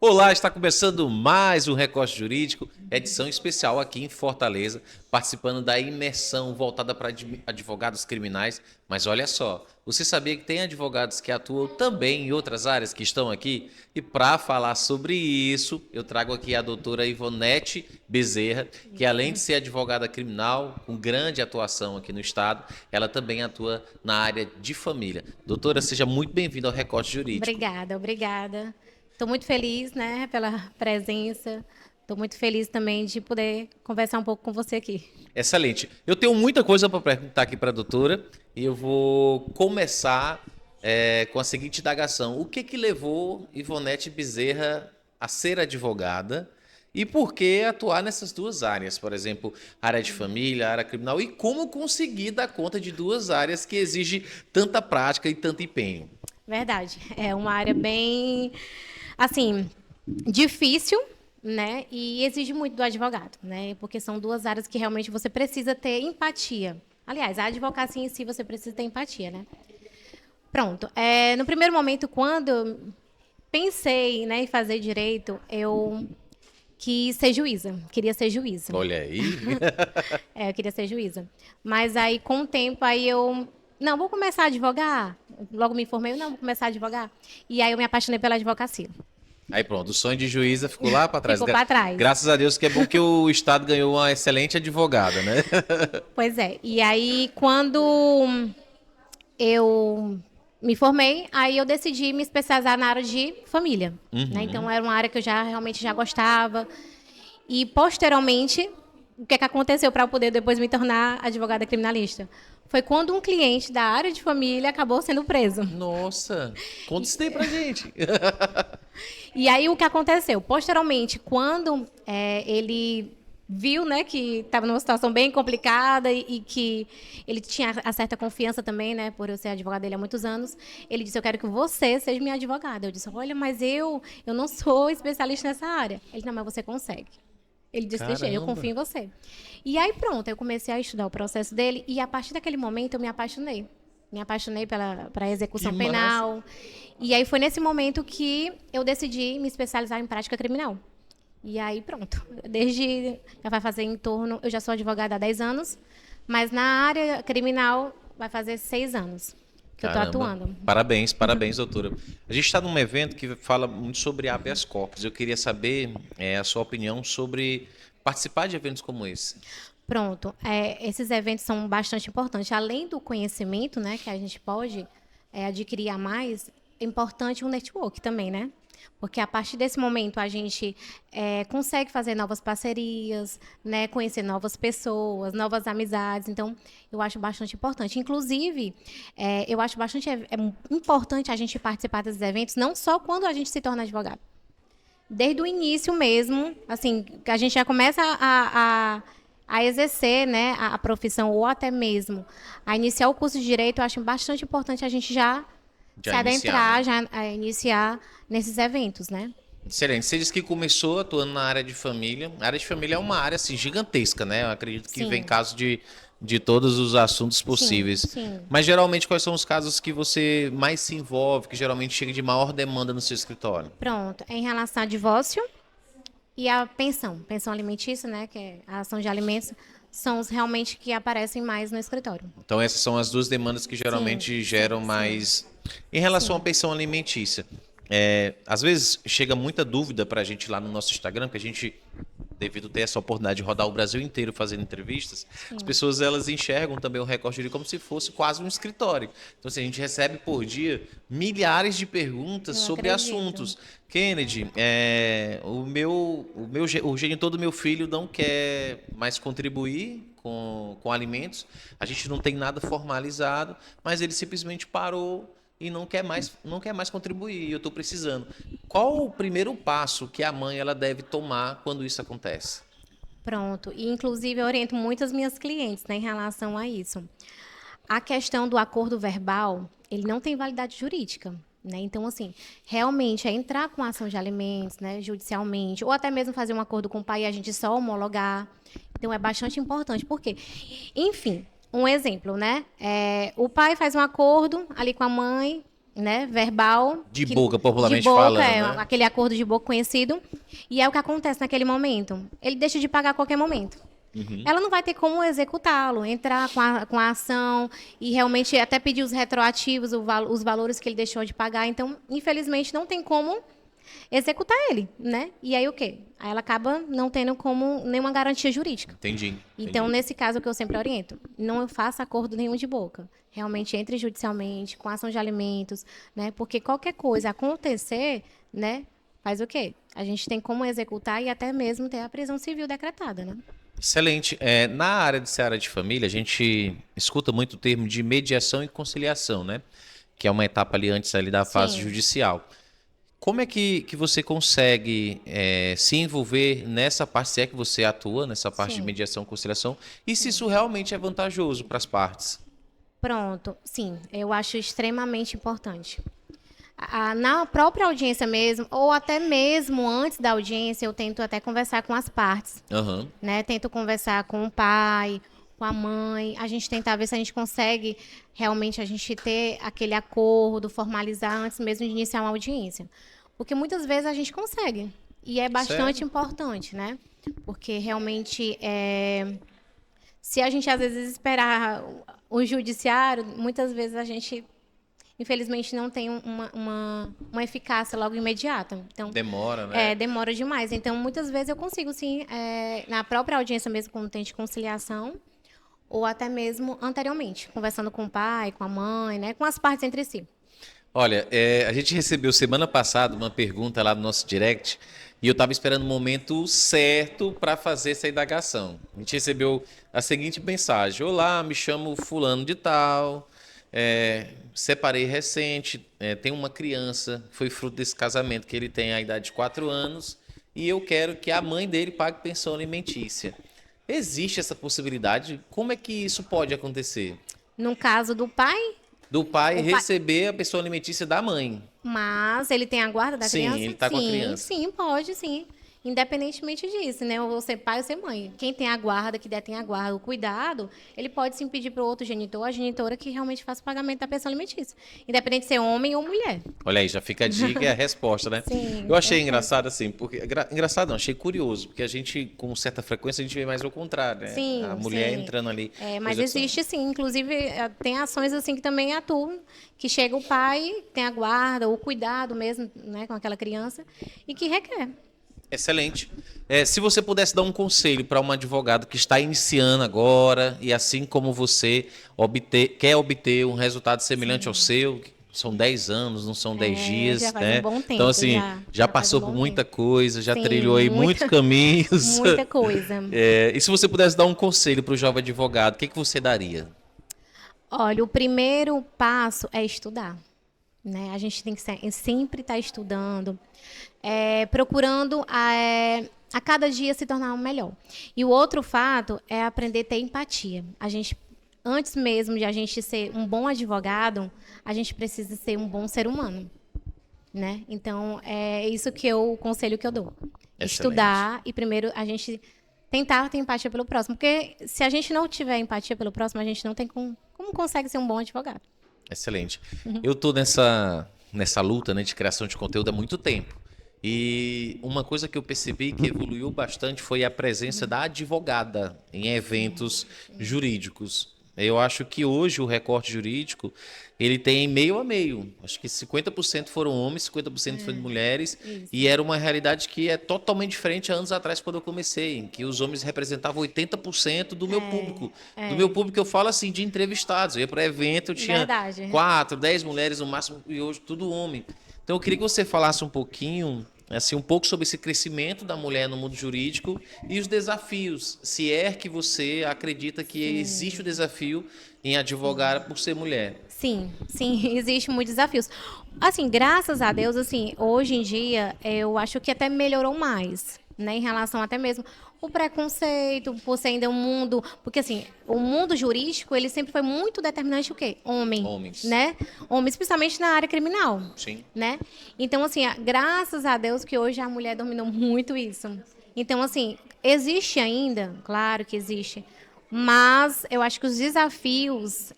Olá, está começando mais um Recorte Jurídico, edição especial aqui em Fortaleza, participando da imersão voltada para advogados criminais. Mas olha só, você sabia que tem advogados que atuam também em outras áreas que estão aqui? E para falar sobre isso, eu trago aqui a doutora Ivonete Bezerra, que além de ser advogada criminal, com grande atuação aqui no estado, ela também atua na área de família. Doutora, seja muito bem-vinda ao Recorte Jurídico. Obrigada. Estou muito feliz, né, pela presença. Estou muito feliz também de poder conversar um pouco com você aqui. Excelente. Eu tenho muita coisa para perguntar aqui para a doutora e eu vou começar com a seguinte indagação. O que levou Ivonete Bezerra a ser advogada e por que atuar nessas duas áreas? Por exemplo, área de família, área criminal, e como conseguir dar conta de duas áreas que exigem tanta prática e tanto empenho? Verdade. É uma área bem, assim, difícil, né, e exige muito do advogado, né, porque são duas áreas que realmente você precisa ter empatia. Aliás, a advocacia em si você precisa ter empatia, né? Pronto. No primeiro momento, quando eu pensei, né, em fazer direito, eu quis ser juíza, queria ser juíza. Olha aí. Eu queria ser juíza. Mas aí, com o tempo, aí eu... Não, vou começar a advogar. Logo me formei, não, vou começar a advogar. E aí eu me apaixonei pela advocacia. Aí pronto, o sonho de juíza ficou lá para trás. Ficou para trás. Graças a Deus que é bom que o Estado ganhou uma excelente advogada, né? Pois é. E aí, quando eu me formei, aí eu decidi me especializar na área de família. Né? Então, era uma área que eu realmente já gostava. E, posteriormente, o que aconteceu para eu poder depois me tornar advogada criminalista? Foi quando um cliente da área de família acabou sendo preso. Nossa, conta isso daí pra gente. E aí, o que aconteceu? Posteriormente, quando ele viu, né, que estava numa situação bem complicada e que ele tinha a certa confiança também, né, por eu ser advogada dele há muitos anos, ele disse, eu quero que você seja minha advogada. Eu disse, olha, mas eu não sou especialista nessa área. Ele, não, mas você consegue. Ele disse, deixa, eu confio em você. E aí, pronto, eu comecei a estudar o processo dele e, a partir daquele momento, eu me apaixonei. Me apaixonei pela execução penal. E aí, foi nesse momento que eu decidi me especializar em prática criminal. E aí, pronto. Já vai fazer eu já sou advogada há 10 anos, mas na área criminal vai fazer 6 anos que eu estou atuando. Parabéns, doutora. A gente está num evento que fala muito sobre habeas corpus. Eu queria saber a sua opinião sobre participar de eventos como esse. Pronto. Esses eventos são bastante importantes. Além do conhecimento, né, que a gente pode adquirir a mais, é importante um network também, né? Porque a partir desse momento a gente consegue fazer novas parcerias, né, conhecer novas pessoas, novas amizades. Então, eu acho bastante importante. Inclusive, eu acho bastante importante a gente participar desses eventos, não só quando a gente se torna advogado. Desde o início mesmo, assim, que a gente já começa a exercer, né, a profissão, ou até mesmo a iniciar o curso de Direito, eu acho bastante importante a gente já se adentrar, já iniciar nesses eventos, né? Excelente. Você disse que começou atuando na área de família. A área de família é uma área assim, gigantesca, né? Eu acredito que vem casos de todos os assuntos possíveis. Sim. Mas geralmente quais são os casos que você mais se envolve, que geralmente chega de maior demanda no seu escritório? Pronto. Em relação ao divórcio e a pensão alimentícia, né? Que é a ação de alimentos, são os realmente que aparecem mais no escritório. Então essas são as duas demandas que geralmente geram mais. Em relação à pensão alimentícia, às vezes chega muita dúvida para a gente lá no nosso Instagram, que a gente, devido ter essa oportunidade de rodar o Brasil inteiro fazendo entrevistas, as pessoas elas enxergam também o Recorte Jurídico como se fosse quase um escritório. Então, assim, a gente recebe por dia milhares de perguntas sobre assuntos. Kennedy, o genitor do meu filho não quer mais contribuir com alimentos, a gente não tem nada formalizado, mas ele simplesmente parou e não quer mais contribuir, eu estou precisando. Qual o primeiro passo que a mãe ela deve tomar quando isso acontece? Pronto. E, inclusive, eu oriento muitas minhas clientes, né, em relação a isso. A questão do acordo verbal, ele não tem validade jurídica. Né? Então, assim, realmente é entrar com ação de alimentos, né, judicialmente, ou até mesmo fazer um acordo com o pai e a gente só homologar. Então, é bastante importante. Por quê? Enfim, um exemplo, né? O pai faz um acordo ali com a mãe, né, verbal. De boca, de popularmente boca, falando, é né? aquele acordo de boca conhecido. E é o que acontece naquele momento. Ele deixa de pagar a qualquer momento. Ela não vai ter como executá-lo, entrar com a ação e realmente até pedir os retroativos, os valores que ele deixou de pagar. Então, infelizmente, não tem como executar ele, né? E aí o quê? Aí ela acaba não tendo como nenhuma garantia jurídica. Entendi. Então, nesse caso, o que eu sempre oriento, não faça acordo nenhum de boca. Realmente entre judicialmente, com ação de alimentos, né? Porque qualquer coisa acontecer, né? Faz o quê? A gente tem como executar e até mesmo ter a prisão civil decretada, né? Excelente. Na área de seara de família, a gente escuta muito o termo de mediação e conciliação, né? Que é uma etapa ali antes ali da fase Sim. judicial. Como é que você consegue se envolver nessa parte, se é que você atua nessa parte de Sim. mediação e conciliação, e se isso realmente é vantajoso para as partes? Pronto. Sim, eu acho extremamente importante. Na própria audiência mesmo, ou até mesmo antes da audiência, eu tento até conversar com as partes, Aham. né? Tento conversar com o pai, com a mãe, a gente tentar ver se a gente consegue realmente a gente ter aquele acordo, formalizar antes mesmo de iniciar uma audiência. Porque muitas vezes a gente consegue, e é bastante Sério? importante, né? Porque realmente, se a gente às vezes esperar o judiciário, muitas vezes a gente infelizmente não tem uma eficácia logo imediata. Então, Demora, né? demora demais. Então, muitas vezes eu consigo, sim, na própria audiência mesmo, como tem de conciliação, ou até mesmo anteriormente, conversando com o pai, com a mãe, né, com as partes entre si. Olha, a gente recebeu semana passada uma pergunta lá no nosso direct e eu estava esperando o momento certo para fazer essa indagação. A gente recebeu a seguinte mensagem: Olá, me chamo Fulano de Tal, separei recente, tenho uma criança, foi fruto desse casamento que ele tem a idade de 4 anos e eu quero que a mãe dele pague pensão alimentícia. Existe essa possibilidade? Como é que isso pode acontecer? No caso do pai, Do pai o pai, receber a pensão alimentícia da mãe. mas ele tem a guarda da Sim, ele criança? está com a Sim, criança. sim, pode, sim. Independentemente disso, né? Ou ser pai ou ser mãe. Quem tem a guarda, que detém a guarda, o cuidado, ele pode sim pedir para o outro genitor, a genitora que realmente faça o pagamento da pensão alimentícia. Independente de ser homem ou mulher. Olha aí, já fica a dica e a resposta, né? Sim, Eu achei perfeito. engraçado assim, porque engraçado não, achei curioso, porque a gente com certa frequência a gente vê mais o contrário, né? A Sim, mulher sim. entrando ali com Mas execução. existe sim, inclusive tem ações assim que também atuam, que chega o pai, tem a guarda, o cuidado mesmo, né, com aquela criança, e que requer. Excelente. Se você pudesse dar um conselho para um advogado que está iniciando agora e assim como você quer obter um resultado semelhante ao seu, que são 10 anos, não são 10 Já dias, faz um né? bom Então, tempo, assim, já já faz um passou por bom tempo. muita coisa, já Sim, trilhou aí muitos caminhos. muita coisa. E se você pudesse dar um conselho para o jovem advogado, o que você daria? Olha, o primeiro passo é estudar, né? A gente tem que sempre estar estudando, procurando a cada dia se tornar um melhor. E o outro fato é aprender a ter empatia. A gente, antes mesmo de a gente ser um bom advogado, a gente precisa ser um bom ser humano, né? Então, é isso que o conselho que eu dou. Excelente. Estudar e primeiro a gente tentar ter empatia pelo próximo. Porque se a gente não tiver empatia pelo próximo, a gente não tem como consegue ser um bom advogado. Excelente. Eu estou nessa luta, né, de criação de conteúdo há muito tempo. E uma coisa que eu percebi que evoluiu bastante foi a presença da advogada em eventos jurídicos. Eu acho que hoje o recorte jurídico ele tem meio a meio. Acho que 50% foram homens, 50% foram mulheres. Isso. E era uma realidade que é totalmente diferente há anos atrás, quando eu comecei, em que os homens representavam 80% do meu público. Do meu público, eu falo assim, de entrevistados. Eu ia para evento, eu tinha Verdade. 4, 10 mulheres no máximo, e hoje tudo homem. Então eu queria que você falasse um pouquinho, assim, um pouco sobre esse crescimento da mulher no mundo jurídico e os desafios. Se é que você acredita que existe o desafio em advogar por ser mulher. Sim, sim, existe muitos desafios. Assim, graças a Deus, assim, hoje em dia, eu acho que até melhorou mais, né, em relação até mesmo o preconceito, por ser ainda um mundo, porque assim, o mundo jurídico, ele sempre foi muito determinante o quê? Homem, Homens. né? Homens, especialmente na área criminal, Sim. né? Então, assim, graças a Deus que hoje a mulher dominou muito isso. Então, assim, existe ainda, claro que existe, mas eu acho que os desafios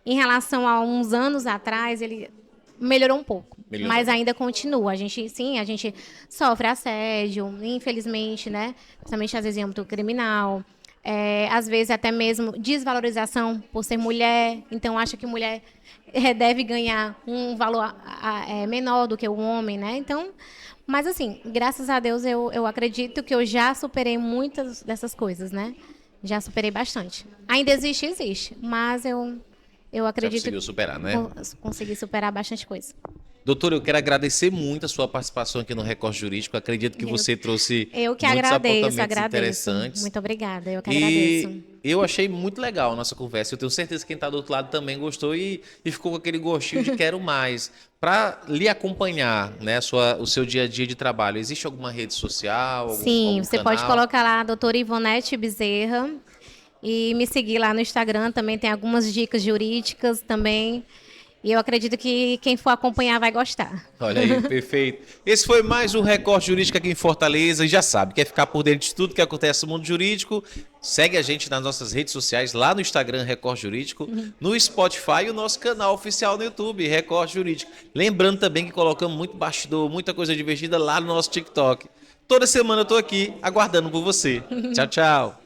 Em relação a uns anos atrás, ele melhorou um pouco, Melhorou. mas ainda continua. A gente, sim, a gente sofre assédio, infelizmente, né? Principalmente às vezes em âmbito criminal. Às vezes até mesmo desvalorização por ser mulher. Então, acha que mulher deve ganhar um valor menor do que o homem, né? Então, mas assim, graças a Deus, eu acredito que eu já superei muitas dessas coisas, né? Já superei bastante. Ainda existe, mas eu Já acredito conseguiu superar, né? consegui superar bastante coisa. Doutor, eu quero agradecer muito a sua participação aqui no Recorte Jurídico. Acredito que você trouxe Eu que muitos apontamentos agradeço. interessantes. Muito obrigada, eu que E agradeço. eu achei muito legal a nossa conversa. Eu tenho certeza que quem está do outro lado também gostou e ficou com aquele gostinho de quero mais. Para lhe acompanhar, né, o seu dia a dia de trabalho, existe alguma rede social? Sim, algum você canal? pode colocar lá a doutora Ivonete Bezerra e me seguir lá no Instagram. Também tem algumas dicas jurídicas também. E eu acredito que quem for acompanhar vai gostar. Olha aí, perfeito. Esse foi mais um Recorte Jurídico aqui em Fortaleza. E já sabe, quer ficar por dentro de tudo que acontece no mundo jurídico? Segue a gente nas nossas redes sociais, lá no Instagram, Recorte Jurídico, no Spotify e o nosso canal oficial no YouTube, Recorte Jurídico. Lembrando também que colocamos muito bastidor, muita coisa divertida lá no nosso TikTok. Toda semana eu tô aqui aguardando por você. Tchau, tchau.